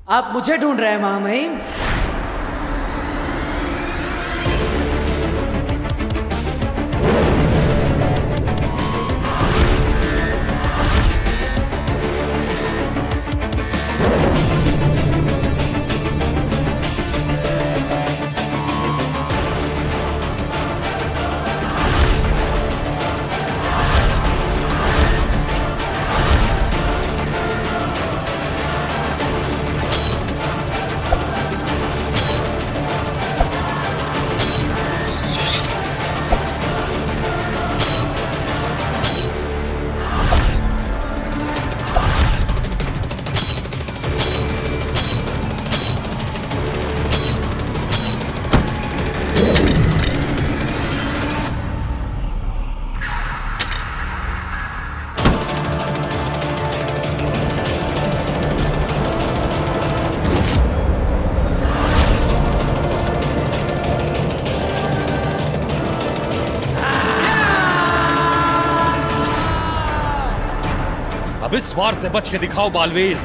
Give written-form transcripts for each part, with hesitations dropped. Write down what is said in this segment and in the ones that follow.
आप मुझे ढूंढ रहे हैं महामहिम? अब इस वार से बच के दिखाओ बालवीर।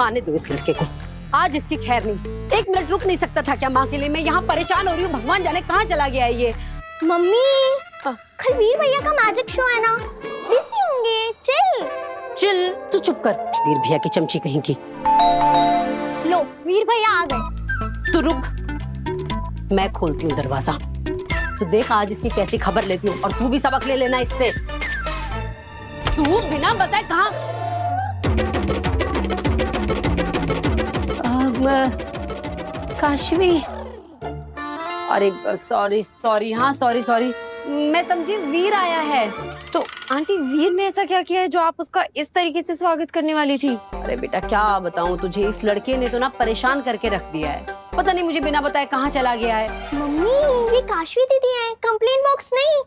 आने दो इस लड़के को, आज इसकी खैर नहीं। एक मिनट रुक नहीं सकता था क्या माँ के लिए? मैं यहाँ परेशान हो रही हूँ, भगवान जाने कहाँ चला गया है ये। मम्मी, कल वीर भैया का मैजिक शो है ना, बिजी होंगे। चिल चिल, तू चुप कर, वीर भैया की चमची कहीं की। लो, वीर भैया आ गए। तू रुक, मैं खोलती हूँ दरवाजा, तो देख आज इसकी कैसी खबर लेती हूँ। और तू भी सबक ले लेना इससे। तू बिना बताए कहाँ? काशवी, अरे सॉरी, हाँ सॉरी, मैं समझी वीर आया है। तो आंटी, वीर ने ऐसा क्या किया है जो आप उसका इस तरीके से स्वागत करने वाली थी? अरे बेटा क्या बताऊं तुझे, इस लड़के ने तो ना परेशान करके रख दिया है। पता नहीं मुझे बिना बताए कहाँ चला गया है। मम्मी, ये काशवी दीदी है, कंप्लेन बॉक्स नहीं।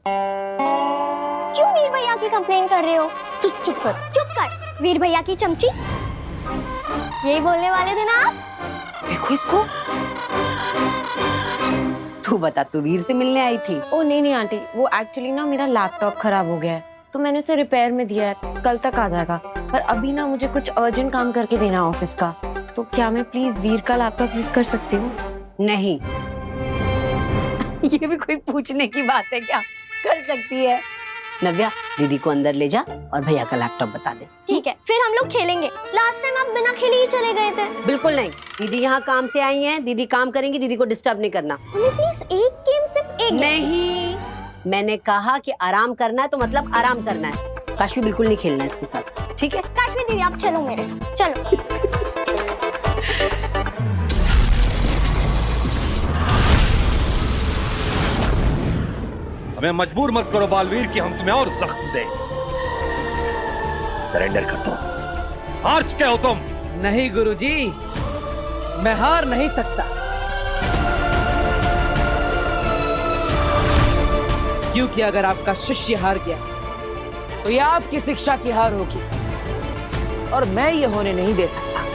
क्यों वीर भैया की कंप्लेन कर रहे हो? चुप कर। वीर भैया की चमची, यही बोलने वाले थे ना आप? देखो इसको। तू बता, तू वीर से मिलने आई थी? ओ नहीं आंटी, वो एक्चुअली ना मेरा लैपटॉप खराब हो गया है, तो मैंने उसे रिपेयर में दिया है, कल तक आ जाएगा। पर अभी ना मुझे कुछ अर्जेंट काम करके देना है ऑफिस का, तो क्या मैं प्लीज वीर का लैपटॉप यूज कर सकती हूँ? नहीं। ये भी कोई पूछने की बात है क्या? कर सकती है। नव्या, दीदी को अंदर ले जा और भैया का लैपटॉप बता दे। ठीक है, फिर हम लोग खेलेंगे। लास्ट टाइम आप बिना खेले ही चले गए थे। बिल्कुल नहीं, दीदी यहाँ काम से आई हैं, दीदी काम करेंगी, दीदी को डिस्टर्ब नहीं करना। प्लीज एक गेम, सिर्फ एक। नहीं, मैंने कहा कि आराम करना है तो मतलब आराम करना है। काशवी बिल्कुल नहीं खेलना है इसके साथ, ठीक है? काशवी दीदी, आप चलो मेरे साथ, चलो। हमें मजबूर मत करो बालवीर कि हम तुम्हें और जख्म दें। सरेंडर कर दो। हार चुके हो तुम। नहीं गुरुजी, मैं हार नहीं सकता, क्योंकि अगर आपका शिष्य हार गया तो यह आपकी शिक्षा की हार होगी, और मैं ये होने नहीं दे सकता।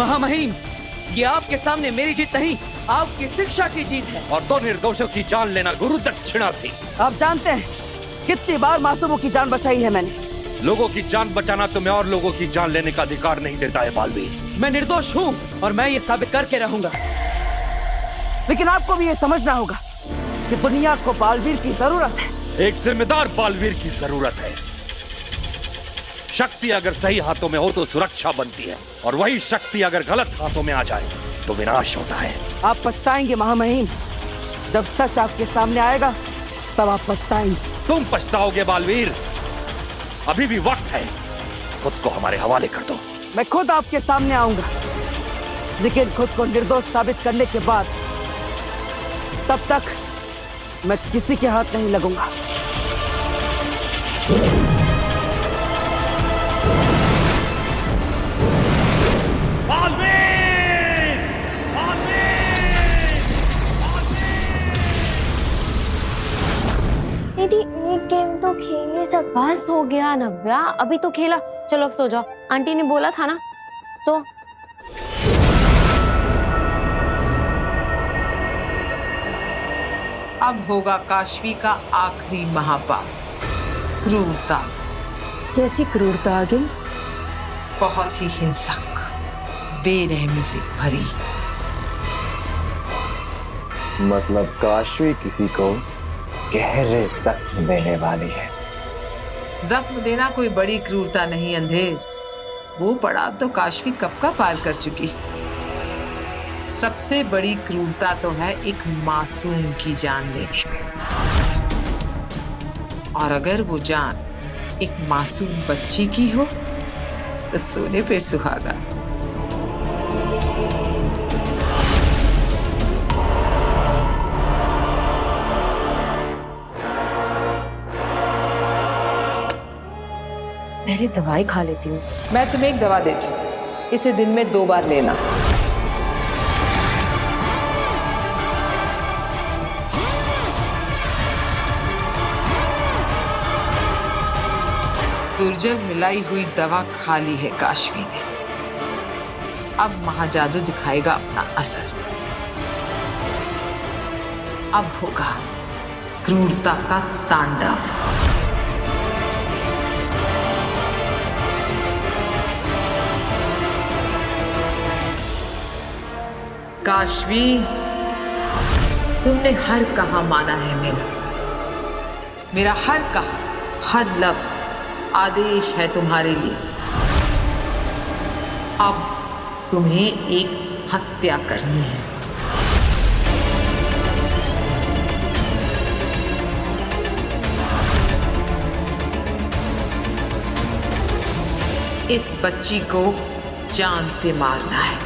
महामहिम, ये आपके सामने मेरी जीत नहीं, आपकी शिक्षा की जीत है। और दो निर्दोषों की जान लेना गुरु दक्षिणा थी। आप जानते हैं कितनी बार मासूमों की जान बचाई है मैंने। लोगों की जान बचाना तुम्हें और लोगों की जान लेने का अधिकार नहीं देता है बालवीर। मैं निर्दोष हूँ और मैं ये साबित करके रहूंगा। लेकिन आपको भी ये समझना होगा कि दुनिया को बालवीर की जरूरत है। एक जिम्मेदार बालवीर की जरूरत है। शक्ति अगर सही हाथों में हो तो सुरक्षा बनती है, और वही शक्ति अगर गलत हाथों में आ जाए तो विनाश होता है। आप पछताएंगे महामहिम, जब सच आपके सामने आएगा तब आप पछताएंगे। तुम पछताओगे बालवीर, अभी भी वक्त है। खुद को हमारे हवाले कर दो। मैं खुद आपके सामने आऊंगा, लेकिन खुद को निर्दोष साबित करने के बाद। तब तक मैं किसी के हाथ नहीं लगूंगा। दीदी एक गेम तो खेल ही सकते। बस हो गया नव्या, अभी तो खेला। चलो अब सो जाओ, आंटी ने बोला था ना, सो। अब होगा काशवी का आखिरी महापाप, क्रूरता। कैसी क्रूरता आगिन? बहुत ही हिंसक, बेरहमी से भरी। मतलब काशवी किसी को गहरे जख्म देने वाली है। जख्म देना कोई बड़ी क्रूरता नहीं अंधेर। वो पड़ाव तो काशवी कब का पार कर चुकी। सबसे बड़ी क्रूरता तो है एक मासूम की जान लेने में, और अगर वो जान एक मासूम बच्ची की हो तो सोने पे सुहागा। पहले दवाई खा लेती हूँ। मैं तुम्हें एक दवा देती हूँ, इसे दिन में 2 बार लेना। दुर्जल मिलाई हुई दवा खा ली है काशवी ने। अब महाजादू दिखाएगा अपना असर। अब होगा क्रूरता का तांडव। काशवी, तुमने हर कहा माना है मेरा हर कहा, हर लफ्ज आदेश है तुम्हारे लिए। अब तुम्हें एक हत्या करनी है। इस बच्ची को जान से मारना है।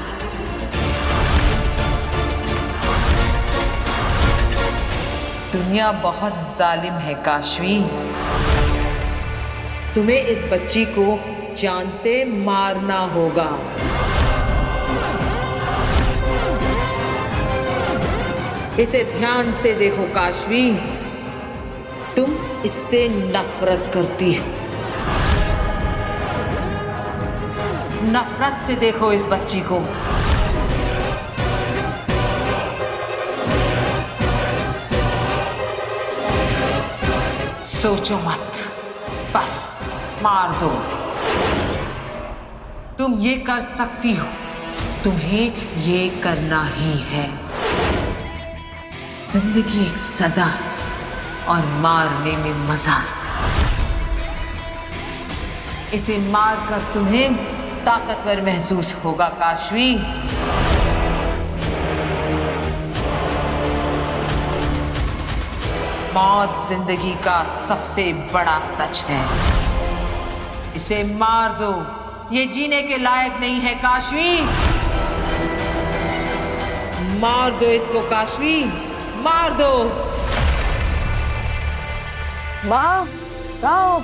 दुनिया बहुत जालिम है काशवी। तुम्हें इस बच्ची को जान से मारना होगा। इसे ध्यान से देखो काशवी, तुम इससे नफरत करती हो। नफरत से देखो इस बच्ची को। सोचो मत, बस मार दो। तुम ये कर सकती हो, तुम्हें ये करना ही है। जिंदगी एक सजा और मारने में मजा। इसे मारकर तुम्हें ताकतवर महसूस होगा काशवी। मौत जिंदगी का सबसे बड़ा सच है। इसे मार दो, ये जीने के लायक नहीं है काशवी। मार दो इसको काशवी, मार दो। माँ, कहाँ हो?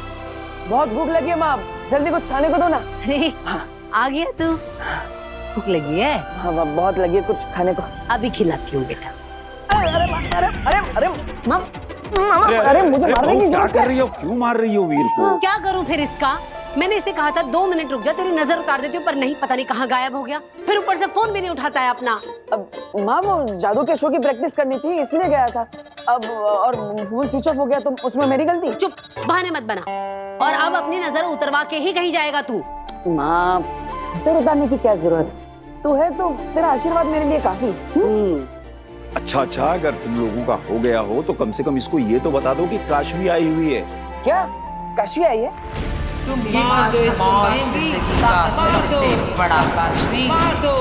बहुत भूख लगी है माँ, जल्दी कुछ खाने को दो ना। अरे आ गया तू? भूख लगी है? हाँ माँ, बहुत लगी है, कुछ खाने को। अभी खिलाती हूँ बेटा। अरे माँ, अरे माँ, अरे मुझे मार रही है। क्या कर रही हो? क्यों मार रही हो वीर को? क्या करूं फिर इसका? मैंने इसे कहा था 2 मिनट रुक जा, तेरी नजर उतार देती हूँ, पर नहीं, पता नहीं कहाँ गायब हो गया। फिर ऊपर से फोन भी नहीं उठाता है अपना। अब माँ वो जादू के शो की प्रैक्टिस करनी थी इसलिए गया था। अब और फोन स्विच ऑफ हो गया तो उसमें मेरी गलती? चुप, बहाने मत बना। और अब अपनी नजर उतरवा के ही कहीं जाएगा तू। माँ नजर उतारने की क्या जरूरत है? तू है तो तेरा आशीर्वाद मेरे लिए काफी। अच्छा, अगर तुम लोगों का हो गया हो तो कम से कम इसको ये तो बता दो कि काशवी आई हुई है। क्या काशवी आई है? तुम ये मार दो इसको, जिंदगी का सबसे बड़ा सच। मार दो।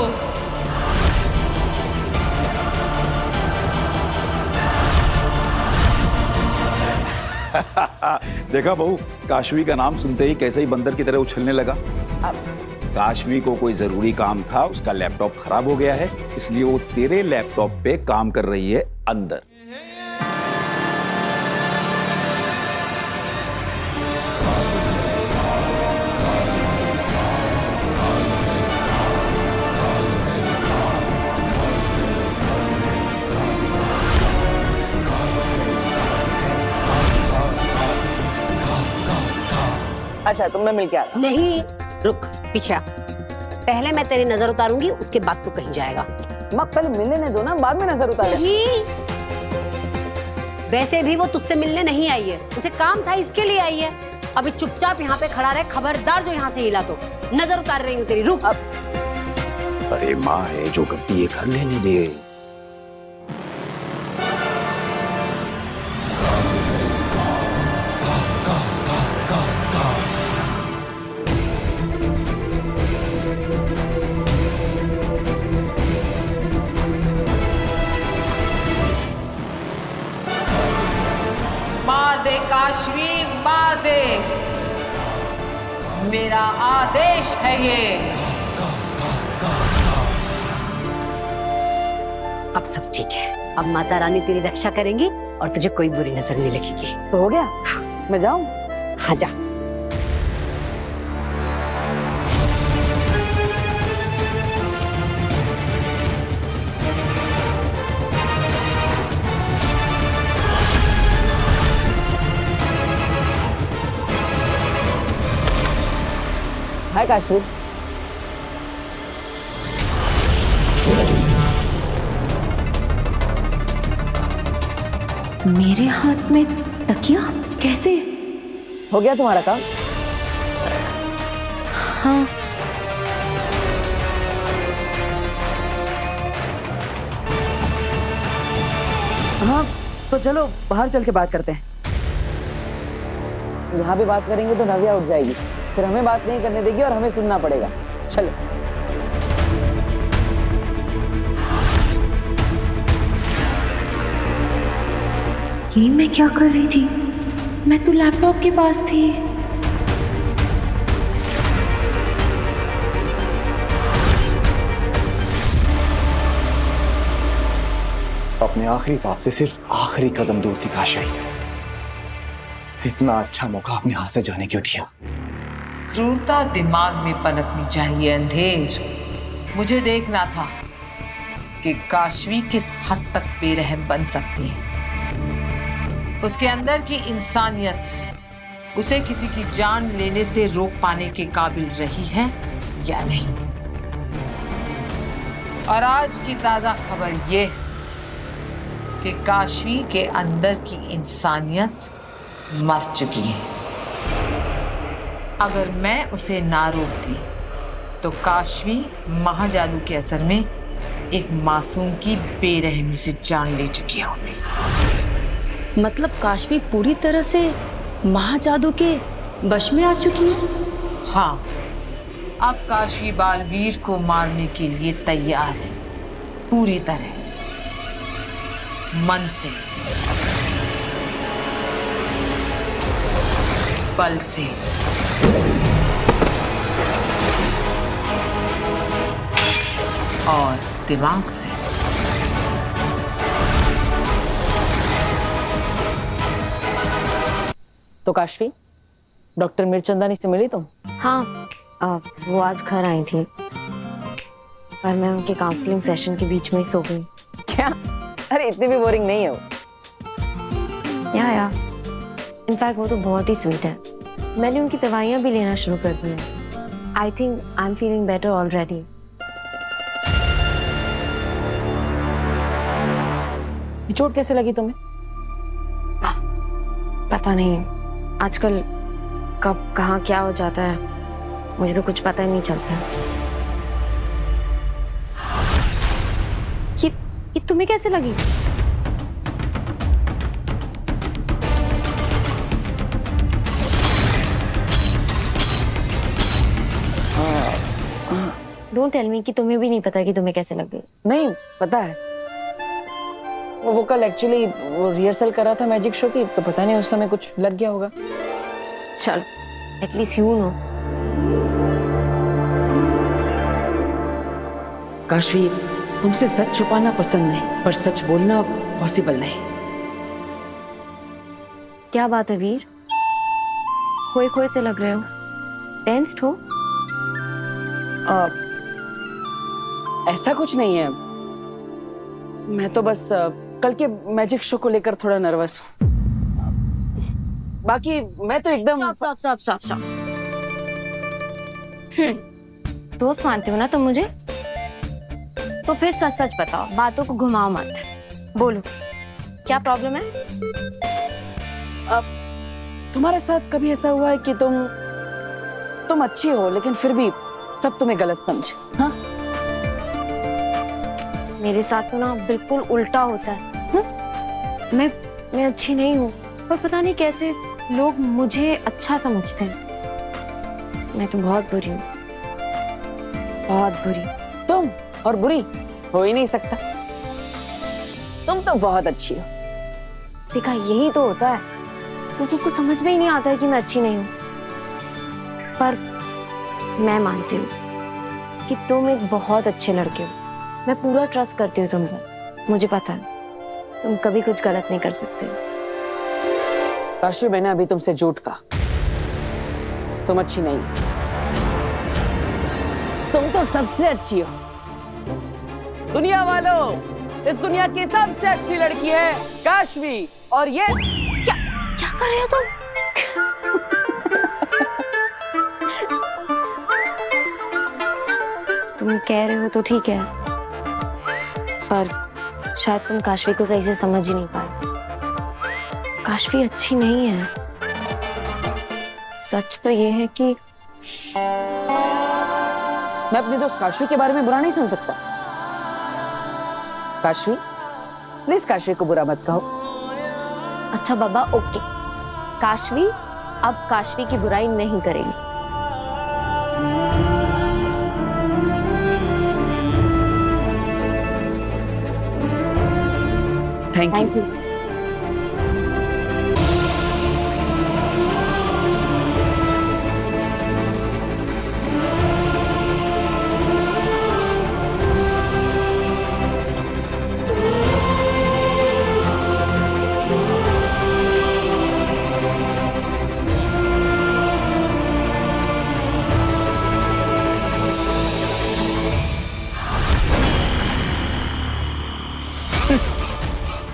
देखा बहू, काशवी का नाम सुनते ही कैसे ही बंदर की तरह उछलने लगा। काशवी को कोई जरूरी काम था, उसका लैपटॉप खराब हो गया है, इसलिए वो तेरे लैपटॉप पे काम कर रही है अंदर। अच्छा तुम मैं मिल के आता। नहीं, रुक, पीछे आ। पहले मैं तेरी नजर उतारूंगी, उसके बाद तू कहीं जाएगा। माँ पहले मिलने दो ना, बाद में नजर उतार। नहीं, वैसे भी वो तुझसे मिलने नहीं आई है, उसे काम था इसके लिए आई है। अभी चुपचाप यहाँ पे खड़ा रहे, खबरदार जो यहाँ से हिला तो नजर उतार रही हूँ तेरी। रुक। अरे माँ है जो करती है, कर लेने दे। मार दे काशवी, मार दे। मेरा आदेश है ये। अब सब ठीक है, अब माता रानी तेरी रक्षा करेंगी और तुझे कोई बुरी नजर नहीं लगेगी। तो हो गया? मैं जाऊं? हाँ जा। हाय काशवी। मेरे हाथ में तकिया कैसे? हो गया तुम्हारा काम? हाँ। हाँ तो चलो बाहर चल के बात करते हैं। यहाँ भी बात करेंगे तो नव्या उठ जाएगी, फिर हमें बात नहीं करने देगी और हमें सुनना पड़ेगा। चलो। ये मैं क्या कर रही थी? मैं तो लैपटॉप के पास थी। अपने आखिरी बाप से सिर्फ आखिरी कदम दूर थी काशवी। इतना अच्छा मौका अपने हाथ से जाने क्यों दिया? क्रूरता दिमाग में पनपनी चाहिए अंधेर। मुझे देखना था कि काशवी किस हद तक बेरहम बन सकती है। उसके अंदर की इंसानियत उसे किसी की जान लेने से रोक पाने के काबिल रही है या नहीं। और आज की ताजा खबर यह कि काशवी के अंदर की इंसानियत मर चुकी है। अगर मैं उसे ना रोकती तो काशवी महाजादू के असर में एक मासूम की बेरहमी से जान ले चुकी होती। मतलब काशवी पूरी तरह से महाजादू के वश में आ चुकी है? हाँ, अब काशवी बालवीर को मारने के लिए तैयार है, पूरी तरह, मन से, बल से। और दिमाग से। तो काशवी, डॉक्टर मिर्चंदानी से मिली तुम? हाँ, वो आज घर आई थी, पर मैं उनके काउंसलिंग सेशन के बीच में ही सो गई। क्या? अरे इतनी भी बोरिंग नहीं है वो। या इनफैक्ट वो तो बहुत ही स्वीट है। मैंने उनकी दवाइयाँ भी लेना शुरू कर दी हैं। I think I am feeling better already. ये चोट कैसे लगी तुम्हें? पता नहीं, आजकल कब कहाँ क्या हो जाता है, मुझे तो कुछ पता ही नहीं चलता। ये तुम्हें कैसे लगी? डोंट टेल मी कि तुम्हें भी नहीं पता कि तुम्हें कैसे लग गई। नहीं पता है, वो कल एक्चुअली वो रिहर्सल कर रहा था मैजिक शो की, तो पता नहीं उस समय कुछ लग गया होगा। चल एटलीस्ट यू नो। काशवी, तुमसे सच छुपाना पसंद नहीं, पर सच बोलना पॉसिबल नहीं। क्या बात है वीर, खोए खोए से लग रहे हो, टेंस्ड हो? ऐसा कुछ नहीं है, मैं तो बस कल के मैजिक शो को लेकर थोड़ा नर्वस हूँ। बाकी मैं तो एकदम स्टॉप। दोस्त मानते हो ना तुम मुझे? तो फिर सच सच बताओ, बातों को घुमाओ मत। बोलो क्या प्रॉब्लम है? तुम्हारे साथ कभी ऐसा हुआ है कि तुम अच्छी हो लेकिन फिर भी सब तुम्हें गलत समझे? हाँ, मेरे साथ तो ना बिल्कुल उल्टा होता है। मैं अच्छी नहीं हूँ, पर पता नहीं कैसे लोग मुझे अच्छा समझते हैं। मैं तो बहुत बुरी हूँ, बहुत बुरी। तुम और बुरी हो ही नहीं सकता, तुम तो बहुत अच्छी हो। देखा, यही तो होता है, लोगों को समझ में ही नहीं आता है कि मैं अच्छी नहीं हूँ। पर मैं मानती हूँ कि तुम एक बहुत अच्छे लड़के हो। मैं पूरा ट्रस्ट करती हूँ तुम पर। मुझे पता है तुम कभी कुछ गलत नहीं कर सकते। काशवी, मैंने अभी तुमसे झूठ कहा, तुम अच्छी नहीं, तुम तो सबसे अच्छी हो। दुनिया वालों, इस दुनिया की सबसे अच्छी लड़की है काशवी, और ये क्या कर रहे हो तुम? तुम कह रहे हो तो ठीक है, पर शायद तुम काशवी को सही से समझ ही नहीं पाए। काशवी अच्छी नहीं है। सच तो ये है कि मैं अपनी दोस्त काशवी के बारे में बुरा नहीं सुन सकता। काशवी, प्लीज काशवी को बुरा मत कहो। अच्छा बाबा, ओके। काशवी अब काशवी की बुराई नहीं करेगी। Thank you.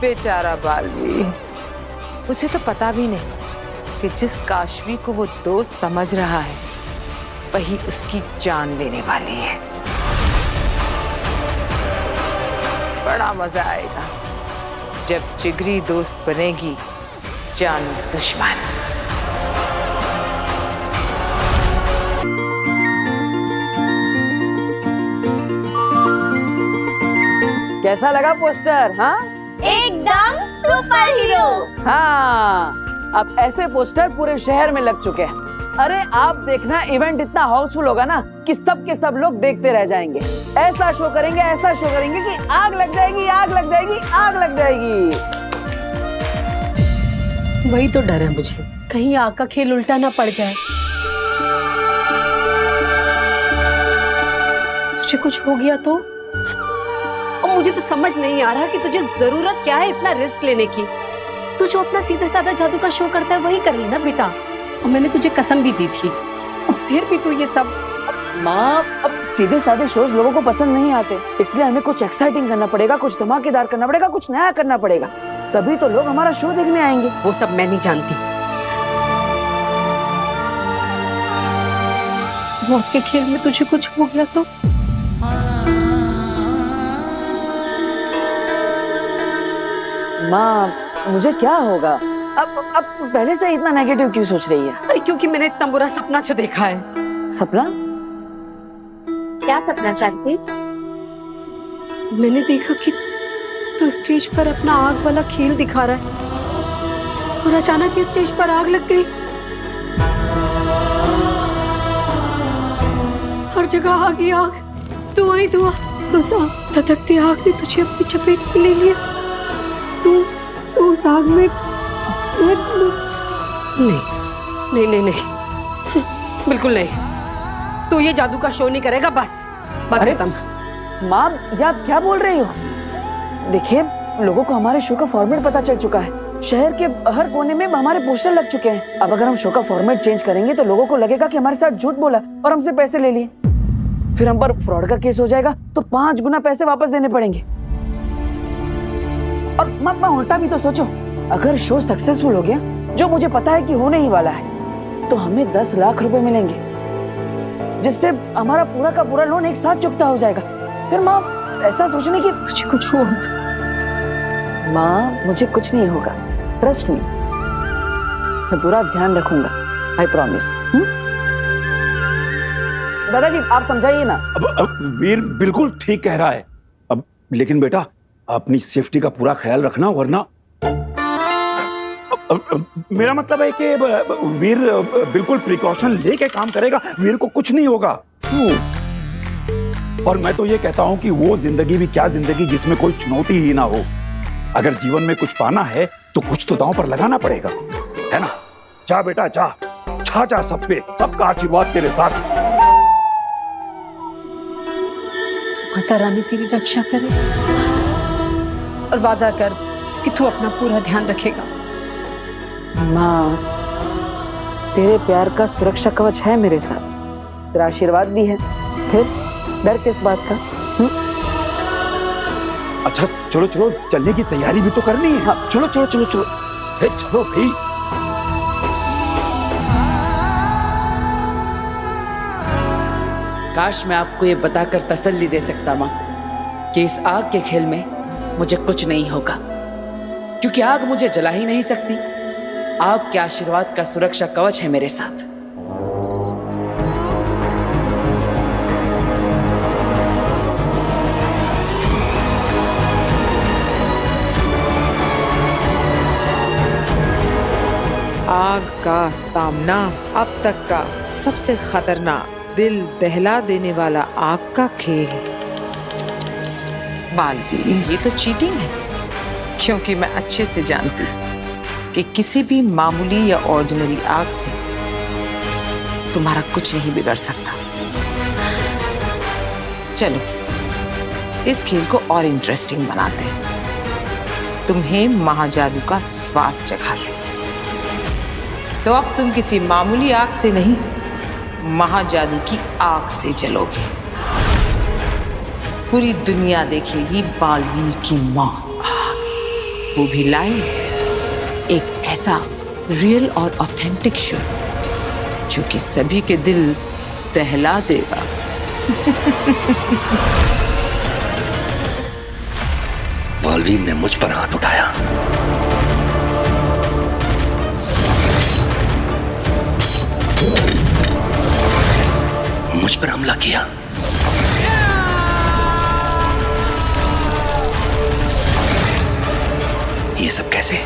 बेचारा बालवीर, उसे तो पता भी नहीं कि जिस काशवी को वो दोस्त समझ रहा है वही उसकी जान लेने वाली है। बड़ा मजा आएगा जब जिगरी दोस्त बनेगी जान दुश्मन। कैसा लगा पोस्टर? हाँ, एकदम सुपर हीरो। हाँ, अब ऐसे पोस्टर पूरे शहर में लग चुके हैं। अरे आप देखना, इवेंट इतना हाउसफुल होगा ना कि सब के सब लोग देखते रह जाएंगे। ऐसा शो करेंगे कि आग लग जाएगी, आग लग जाएगी, आग लग जाएगी। वही तो डर है मुझे, कहीं आग का खेल उल्टा ना पड़ जाए। तुझे कुछ हो गया तो? और मुझे तो समझ नहीं आ रहा कि तुझे जरूरत क्या है इतना रिस्क लेने की। तू जो अपना सीधा साधा जादू का शो करता है वही कर लेना बेटा। और मैंने तुझे कसम भी दी थी, और फिर भी तू ये सब। माँ, अब सीधे साधे शोज लोगों को पसंद नहीं आते, इसलिए हमें कुछ एक्साइटिंग करना पड़ेगा, कुछ धमाकेदार करना पड़ेगा, कुछ नया करना पड़ेगा, तभी तो लोग हमारा शो देखने आएंगे। वो सब मैं नहीं जानती। मौत के खेल में तुझे कुछ हो गया तो? माँ, मुझे क्या होगा? अब पहले से इतना नेगेटिव क्यों सोच रही है? अरे क्योंकि मैंने इतना बुरा सपना जो देखा है। सपना? क्या सपना चाची? मैंने देखा कि तू स्टेज पर अपना आग वाला खेल दिखा रहा है और अचानक ही स्टेज पर आग लग गई। हर जगह आग ही आग, धुआं ही धुआं। रोसा, धधकती आग ने तुझे अपनी चपेट में ले लिया। तू उस आग में नहीं, बिल्कुल नहीं। तू ये जादू का शो नहीं करेगा, बस बात खत्म। माँ, ये आप क्या बोल रही हो? देखिए, लोगों को हमारे शो का फॉर्मेट पता चल चुका है। शहर के हर कोने में हमारे पोस्टर लग चुके हैं। अब अगर हम शो का फॉर्मेट चेंज करेंगे तो लोगों को लगेगा कि हमारे साथ झूठ बोला और हमसे पैसे ले लिए। फिर हम पर फ्रॉड का केस हो जाएगा तो 5 गुना पैसे वापस देने पड़ेंगे। और माँ, उल्टा भी तो सोचो, अगर शो सक्सेसफुल हो गया, जो मुझे पता है कि होने ही वाला है, तो हमें 10 लाख रुपए मिलेंगे, जिससे हमारा पूरा का पूरा लोन एक साथ चुकता हो जाएगा। फिर माँ, ऐसा सोचने की तुझे कुछ हुआ तो? माँ, मुझे कुछ नहीं होगा, ट्रस्ट मी। मैं पूरा ध्यान रखूंगा, आई प्रॉमिस। दादाजी, आप समझाइए ना। अब वीर बिल्कुल ठीक कह रहा है। अब लेकिन बेटा, अपनी सेफ्टी का पूरा ख्याल रखना, वरना मेरा मतलब है कि वीर बिल्कुल प्रिकॉशन लेके काम करेगा, वीर को कुछ नहीं होगा। और मैं तो ये कहता हूं कि वो जिंदगी भी क्या जिंदगी जिसमें कोई चुनौती ही ना हो। अगर जीवन में कुछ पाना है तो कुछ तो दांव पर लगाना पड़ेगा, है ना? जा बेटा जा, छा सब पे, सबका आशीर्वाद तेरे साथ। माता रानी तेरी रक्षा करे और वादा कर कि तू अपना पूरा ध्यान रखेगा। माँ, तेरे प्यार का सुरक्षा कवच है मेरे साथ, तेरा आशीर्वाद भी है, फिर डर किस बात का? अच्छा चलो चलो, चलने की तैयारी भी तो करनी है। हाँ, चलो चलो चलो चलो। चलो भाई। काश मैं आपको ये बताकर तसल्ली दे सकता माँ कि इस आग के खेल में मुझे कुछ नहीं होगा, क्योंकि आग मुझे जला ही नहीं सकती। आपके आशीर्वाद का सुरक्षा कवच है मेरे साथ। आग का सामना अब तक का सबसे खतरनाक, दिल दहला देने वाला आग का खेल। बालवीर, ये तो चीटिंग है, क्योंकि मैं अच्छे से जानती कि किसी भी मामूली या ऑर्डिनरी आग से तुम्हारा कुछ नहीं बिगड़ सकता। चलो इस खेल को और इंटरेस्टिंग बनाते हैं, तुम्हें महाजादू का स्वाद चखाते। तो अब तुम किसी मामूली आग से नहीं, महाजादू की आग से जलोगे। पूरी दुनिया देखेगी बालवीर की मौत, वो भी लाइव। एक ऐसा रियल और ऑथेंटिक शो जो कि सभी के दिल दहला देगा। बालवीर ने मुझ पर हाथ उठाया, मुझ पर हमला किया। ये सब कैसे?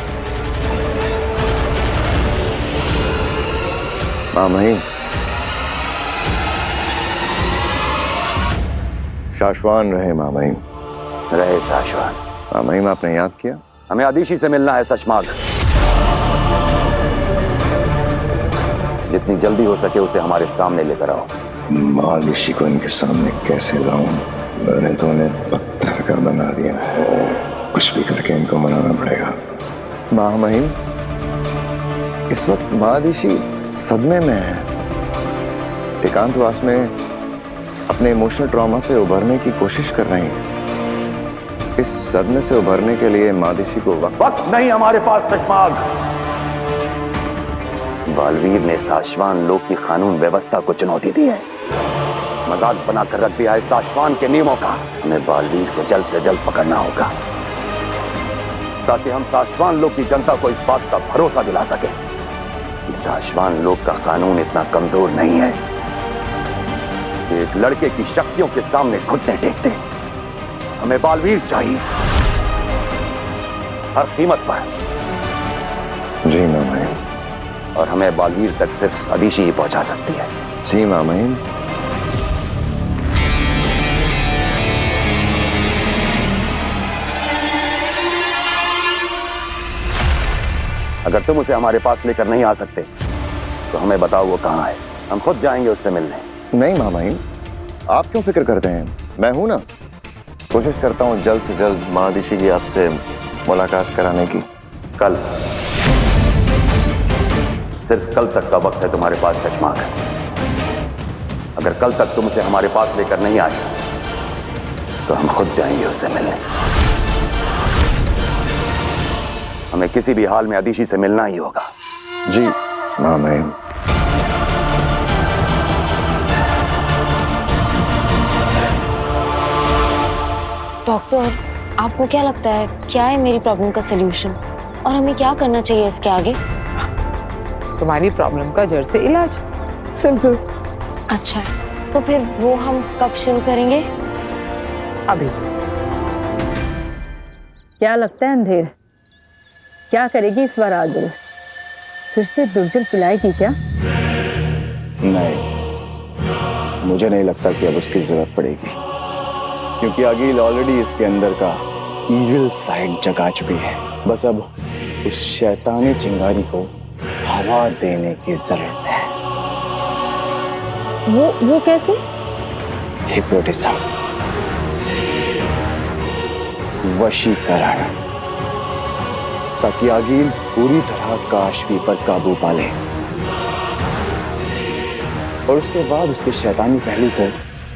माँ महिम, शाश्वान रहे माँ महिम। रहे शाश्वान। माँ महिम, आपने याद किया? हमें आदिशी से मिलना है सचमाग। जितनी जल्दी हो सके उसे हमारे सामने लेकर आओ। आदिशी को इनके सामने कैसे लाऊं? मैंने तो उन्हें पत्थर का बना दिया है। कुछ भी करके इनको मनाना पड़ेगा। माँ महिम, इस वक्त महादिशी सदमे में है। एकांतवास में अपने इमोशनल ट्रॉमा से उभरने की कोशिश कर रही हैं। इस सदमे से उभरने के लिए महादिशी को वक्त नहीं हमारे पास सचमाग। बालवीर ने शाश्वान लोक की कानून व्यवस्था को चुनौती दी है। मजाक बनाकर रख दिया है साशवान के नियमों का। हमें बालवीर को जल्द से जल्द पकड़ना होगा ताकि हम साशवान लोग की जनता को इस बात का भरोसा दिला सके कि साशवान लोग का कानून इतना कमजोर नहीं है कि एक लड़के की शक्तियों के सामने घुटने टेकते। हमें बालवीर चाहिए हर कीमत पर। जी मामाइन। और हमें बालवीर तक सिर्फ अदीशी ही पहुंचा सकती है। जी मामाइन। अगर तुम उसे हमारे पास लेकर नहीं आ सकते तो हमें बताओ वो कहाँ है, हम खुद जाएंगे उससे मिलने। नहीं मामाइन, आप क्यों फिक्र करते हैं, मैं हूं ना। कोशिश करता हूं जल्द से जल्द महादिशी की आपसे मुलाकात कराने की। कल, सिर्फ कल तक का वक्त है तुम्हारे पास सचमाक। अगर कल तक तुम उसे हमारे पास लेकर नहीं आए तो हम खुद जाएंगे उससे मिलने। हमें किसी भी हाल में अदीशी से मिलना ही होगा। जी मामाइन। डॉक्टर, आपको क्या लगता है क्या है मेरी प्रॉब्लम का सलूशन और हमें क्या करना चाहिए इसके आगे? तुम्हारी प्रॉब्लम का जड़ से इलाज, सिंपल। अच्छा, तो फिर वो हम कब शुरू करेंगे? अभी। क्या लगता है अंधेर, क्या करेगी इस बार आदिल? फिर से दुर्जन पिलाएगी क्या? नहीं, मुझे नहीं लगता कि अब उसकी जरूरत पड़ेगी, क्योंकि आगिल ऑलरेडी इसके अंदर का इविल साइड जगा चुकी है। बस अब उस शैतानी चिंगारी को हवा देने की जरूरत है। वो कैसे? हिप्नोटिज्म, वशीकरण, ताकि आगिल पूरी तरह काशवी पर काबू पा ले और उसके बाद उसके शैतानी पहलू को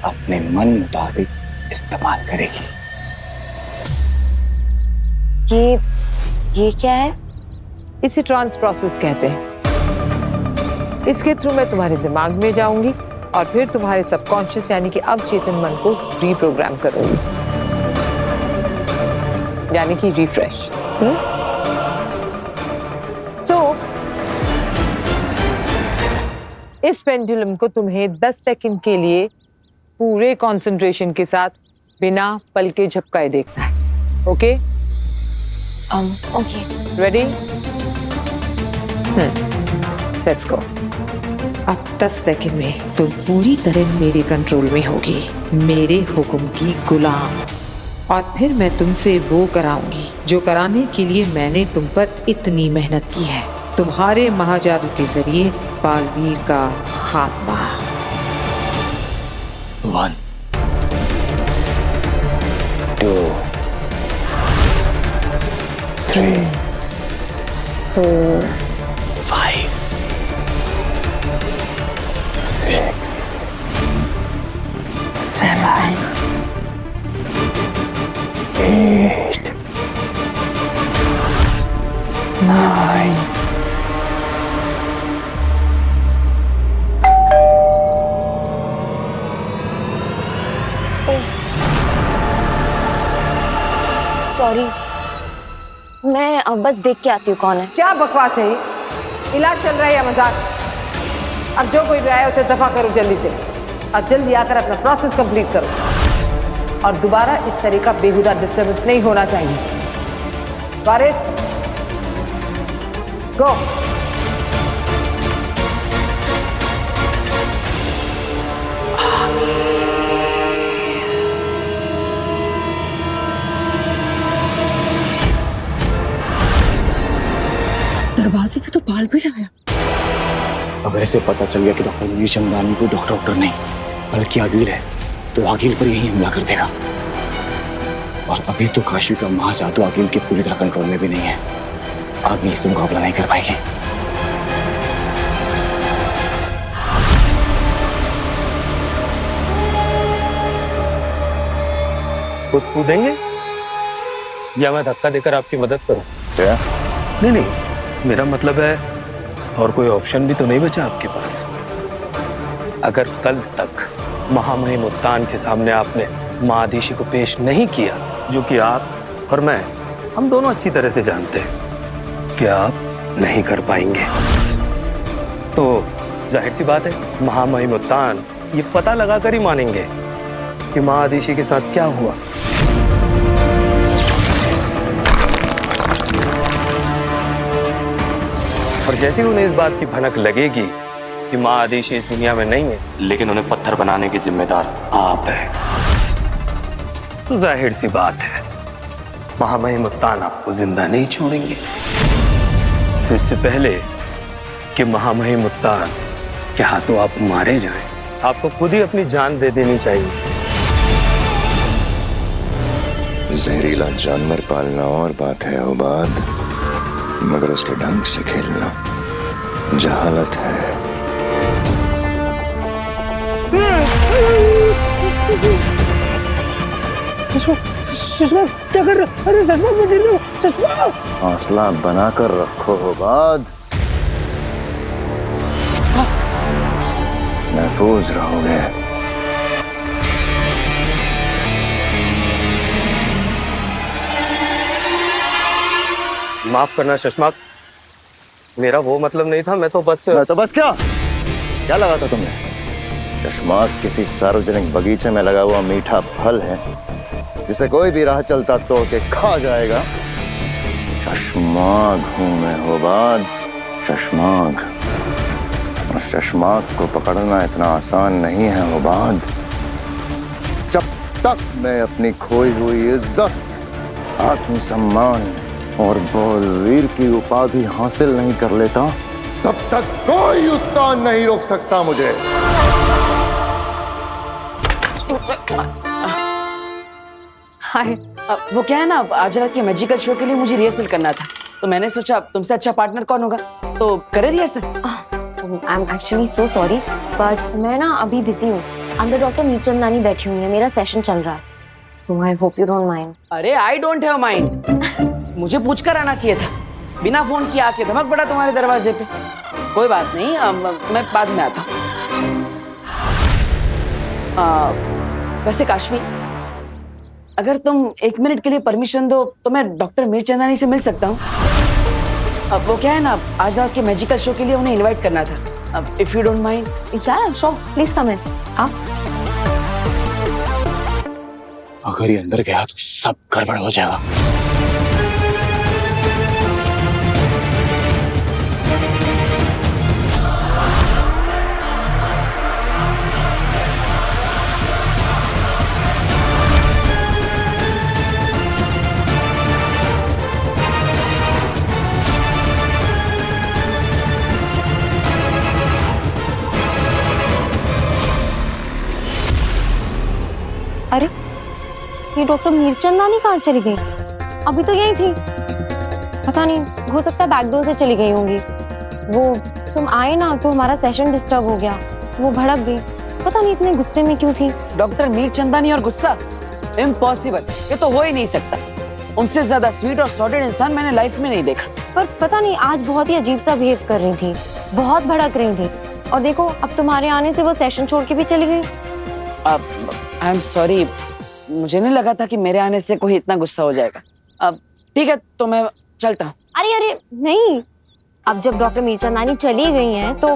अपने मन मुताबिक इस्तेमाल करेगी। ये क्या है? इसे ट्रांस प्रोसेस कहते हैं। इसके थ्रू मैं तुम्हारे दिमाग में जाऊंगी और फिर तुम्हारे सबकॉन्शियस यानी कि अवचेतन मन को रीप्रोग्राम करूंगी, यानी कि रिफ्रेश। इस पेंडुलम को तुम्हें 10 सेकंड के लिए पूरे कंसंट्रेशन के साथ बिना पल के झपकाए देखना है। Okay? Okay. Ready? Let's go. अब 10 सेकंड में तुम पूरी तरह मेरे कंट्रोल में होगी, मेरे हुक्म की गुलाम। और फिर मैं तुमसे वो कराऊंगी जो कराने के लिए मैंने तुम पर इतनी मेहनत की है। तुम्हारे महाजादू के जरिए बालवीर का खात्मा। 1 2 3 4 5 6 7 8 9 सॉरी, मैं बस देख के आती हूँ कौन है। क्या बकवास है ये? इलाज चल रहा है या मजाक? अब जो कोई भी आया उसे दफा करो जल्दी से, और जल्दी आकर अपना प्रोसेस कंप्लीट करो। और दोबारा इस तरह का बेहुदा डिस्टर्बेंस नहीं होना चाहिए। वारिस, गो। दरवाजे पे तो बालवीर आया। अगर इसे पता चल गया कि डॉक्टर वीर चंदानी को डॉक्टर नहीं बल्कि आगिल है, तो आगिल पर यही हमला कर देगा। और अभी तो काशवी का महाजादू आगिल के पूरी तरह कंट्रोल में भी नहीं है। आगिल इससे मुकाबला नहीं कर पाएगी। खुद कूदेंगे या मैं धक्का देकर आपकी मदद करूं? क्या? नहीं, मेरा मतलब है और कोई ऑप्शन भी तो नहीं बचा आपके पास। अगर कल तक महामहिम उत्तान के सामने आपने माँ आदिशी को पेश नहीं किया, जो कि आप और मैं, हम दोनों अच्छी तरह से जानते हैं कि आप नहीं कर पाएंगे। तो जाहिर सी बात है, महामहिम उत्तान ये पता लगाकर ही मानेंगे कि माँ आदिशी के साथ क्या हुआ। और जैसे ही उन्हें इस बात की भनक लगेगी कि माँ आदिशी इस दुनिया में नहीं है, लेकिन उन्हें पत्थर बनाने की जिम्मेदार आप हैं, तो जाहिर सी बात है महामहिम उत्तान आपको जिंदा नहीं छोड़ेंगे। तो इससे पहले कि महामहिम उत्तान के हाथों आप मारे जाएं, आपको खुद ही अपनी जान दे देनी चाहिए। जहरीला जानवर पालना और बात है उबाद, मगर उसके ढंग से खेलना जहालत है। सुषमा क्या कर रहे हो? अरे सुषमा मैं गिर रहा हूँ। सुषमा हौसला बनाकर रखो उबाद, महफूज रहोगे। माफ करना शशमाक, मेरा वो मतलब नहीं था। मैं तो बस क्या लगा था तुमने? चश्माक किसी सार्वजनिक बगीचे में लगा हुआ मीठा फल है जिसे कोई भी राह चलता तोड़ के खा जाएगा। शशमाक हूं मैं होबाद, शशमाक। और शशमाक को पकड़ना इतना आसान नहीं है होबाद। जब तक मैं अपनी खोई हुई इज्जत, आत्मसम्मान और बलवीर की उपाधि हासिल नहीं कर लेता, तब तक कोई उत्तान नहीं रोक सकता मुझे। हाय, वो क्या है ना, आज रात के मैजिकल शो के लिए मुझे रिहर्सल करना था, तो मैंने सोचा तुमसे अच्छा पार्टनर कौन होगा, तो करे rehearsal. I am actually so sorry, but मैं ना अभी बिजी हूँ। अंदर डॉक्टर मीरचंदानी बैठी हुई है, मेरा सेशन चल रहा है, so I hope you don't mind. अरे आई डोंट हैव माइंड, मुझे पूछ कर आना चाहिए था, बिना फोन किए आके धमक पड़ा तुम्हारे दरवाजे पे। कोई बात नहीं, मैं बाद में आता हूँ। वैसे काश्मी, अगर तुम 1 मिनट के लिए परमिशन दो तो मैं डॉक्टर मीरचंदानी से मिल सकता हूँ। अब वो क्या है ना, आज रात के मैजिकल शो के लिए उन्हें इनवाइट करना था। अब इफ यू डोंट माइंड। या श्योर, प्लीज कम इन। आप अगर ये अंदर गया तो सब गड़बड़ हो जाएगा। अरे ये डॉक्टर मीरचंदानी कहाँ चली गई? अभी तो यही थी। पता नहीं, हो सकता है बैकडोर से चली गई होंगी। वो तुम आए ना तो हमारा सेशन डिस्टर्ब हो गया, वो भड़क गई। पता नहीं इतने गुस्से में क्यों थी। डॉक्टर मीरचंदानी और गुस्सा, इम्पॉसिबल, ये तो हो ही नहीं सकता। उनसे ज्यादा स्वीट और सॉर्टेड इंसान मैंने लाइफ में नहीं देखा। पर पता नहीं आज बहुत ही अजीब सा बिहेव कर रही थी, बहुत भड़क रही थी। और देखो अब तुम्हारे आने से वो सेशन छोड़ के भी चली गई। आई एम सॉरी, मुझे नहीं लगा था कि मेरे आने से कोई इतना गुस्सा हो जाएगा। अब ठीक है, तो मैं चलता हूँ। अरे अरे नहीं, अब जब डॉक्टर मीरचंदानी चली गई हैं तो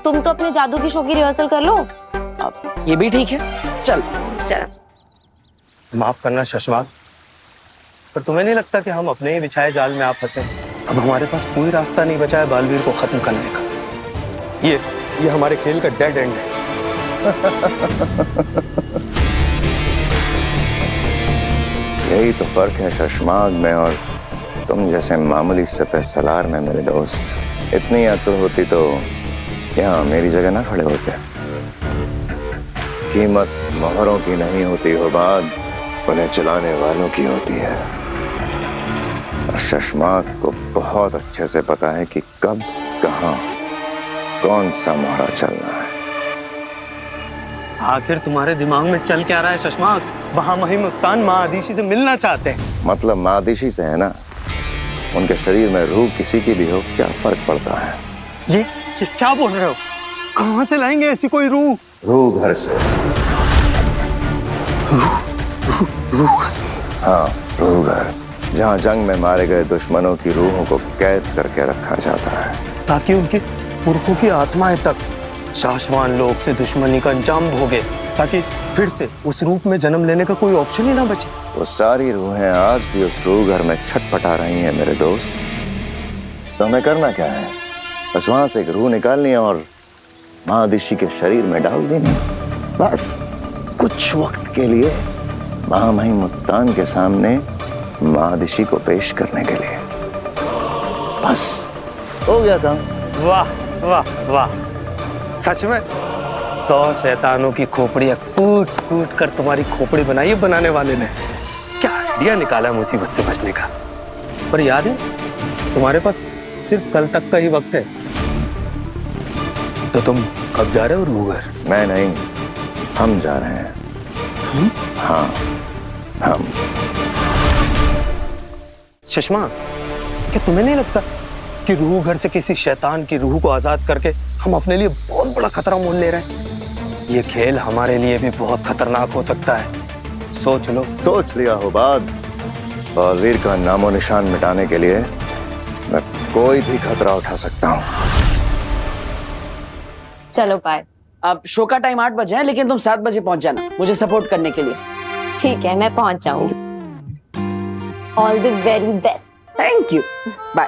तुम तो अपने जादू की शो की रिहर्सल कर लो। अब ये भी ठीक है, चल। माफ करना शशमाक, पर तुम्हें नहीं लगता कि हम अपने ही बिछाए जाल में आप फंसे? अब हमारे पास कोई रास्ता नहीं बचा है बालवीर को खत्म करने का। ये हमारे खेल का डेड एंड है। यही तो फर्क है शशमाक में और तुम जैसे मामूली सफेद सलार में मेरे दोस्त। इतनी अक्ल होती तो यहाँ मेरी जगह ना खड़े होते। कीमत मोहरों की नहीं होती हो बात, उन्हें चलाने वालों की होती है। और शशमाक को बहुत अच्छे से पता है कि कब, कहाँ, कौन सा मोहरा चलना है। आखिर तुम्हारे दिमाग में चल क्या रहा है शशमाक? महामहिम उत्तान माँ आदिशी से मिलना चाहते हैं। मतलब माँ आदिशी से है ना, उनके शरीर में रूह किसी की भी हो, क्या फर्क पड़ता है? ये क्या बोल रहे हो? कहाँ से लाएंगे ऐसी कोई रूह? रूह घर से। हाँ, रूह घर, जहाँ जंग में मारे गए दुश्मनों की रूहों को कैद करके रखा जाता है, ताकि उनके पुरखों की आत्माएं तक शाश्वान लोक से दुश्मनी का अंजाम भोगे, ताकि फिर से उस रूप में जन्म लेने का कोई ऑप्शन ही ना बचे। वो सारी रूहें आज भी उस रूह घर में छटपटा रही हैं मेरे दोस्त। तो हमें करना क्या है? बस वहां से एक रूह निकालनी है और महादिशी के शरीर में डाल देनी, बस कुछ वक्त के लिए महामहिम मुत्तान के सामने महादिशी को पेश करने के लिए। बस हो गया काम। वाह वाह वाह, सच में 100 शैतानों की खोपड़ियां कूट कूट कर तुम्हारी खोपड़ी बनाई है बनाने वाले ने। क्या आइडिया निकाला मुसीबत से बचने का। पर याद है, तुम्हारे पास सिर्फ कल तक का ही वक्त है। तो तुम कब जा रहे हो रूह घर? मैं नहीं, हम जा रहे हैं। हम? हाँ, हम। चश्मा, क्या तुम्हें नहीं लगता कि रूह घर से किसी शैतान की रूह को आजाद करके हम अपने लिए बहुत बड़ा खतरा मोल ले रहे हैं? ये खेल हमारे लिए भी बहुत खतरनाक हो सकता है। सोच लो। सोच लिया हो बात। बलवीर का नामो निशान मिटाने के लिए मैं कोई भी खतरा उठा सकता हूँ। चलो बाय। अब शो का टाइम 8 बजे है, लेकिन तुम 7 बजे पहुंच जाना मुझे सपोर्ट करने के लिए। ठीक है, मैं पहुंच जाऊंगी। All the very best. Thank you, bye.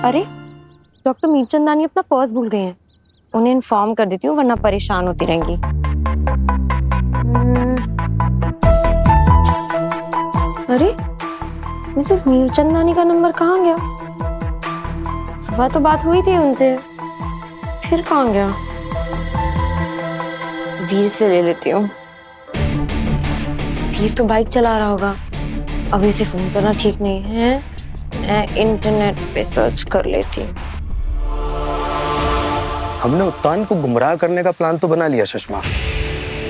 अरे, डॉक्टर मीरचंदानी अपना पर्स भूल गए हैं। उन्हें इन्फॉर्म कर देती हूँ, वरना परेशान होती रहेंगी। अरे, मिसेस मीरचंदानी का नंबर कहाँ गया? सुबह तो बात हुई थी उनसे, फिर कहाँ गया? वीर से ले लेती हूँ। वीर तो बाइक चला रहा होगा, अभी से फोन करना ठीक नहीं है। मैं इंटरनेट पे सर्च कर लेती हूँ। हमने उत्तान को गुमराह करने का प्लान तो बना लिया चश्मा,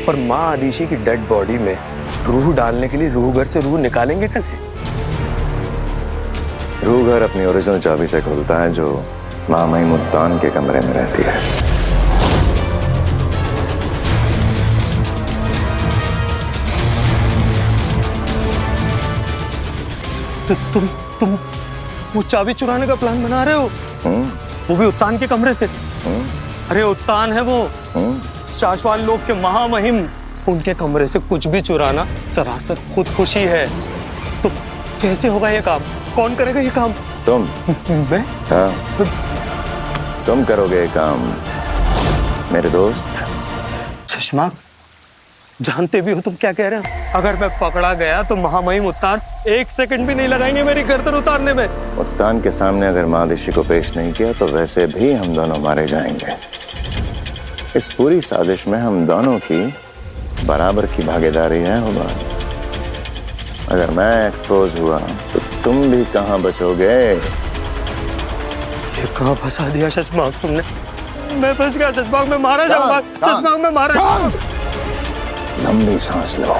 पर माँ आदिशी की डेड बॉडी में रूह डालने के लिए रूह घर से रूह निकालेंगे कैसे? रूह घर अपनी ओरिजिनल चाबी से खुलता है, जो महामहिम उत्तान के कमरे में रहती है। तुम वो चाबी चुराने का प्लान बना रहे हो? वो भी उत्तान के कमरे से? अरे उत्तान है वो, शाश्वान लोक के महामहिम, उनके कमरे से कुछ भी चुराना सरासर खुदकुशी है। तो कैसे होगा ये काम? कौन करेगा ये काम? तुम। मैं? हाँ, तुम करोगे ये काम मेरे दोस्त। चश्मा, जानते भी हो तुम क्या कह रहे हो? अगर मैं पकड़ा गया तो महामहिम उत्तान 1 सेकंड भी नहीं लगाएंगे मेरी गर्दन उतारने में। उत्तान के सामने अगर महादिशी को पेश नहीं किया तो वैसे भी हम दोनों मारे जाएंगे। इस पूरी साजिश में हम दोनों की बराबर की भागीदारी है होगा। अगर मैं एक्सपोज हुआ तो तुम भी कहाँ बचोगे? ये कहाँ फंसा दिया शशमाक तुमने? मैं फंस गया शशमाक, मैं मारा जाऊंगा। शशमाक, मैं मारा जाऊंगा। लंबी सांस लो।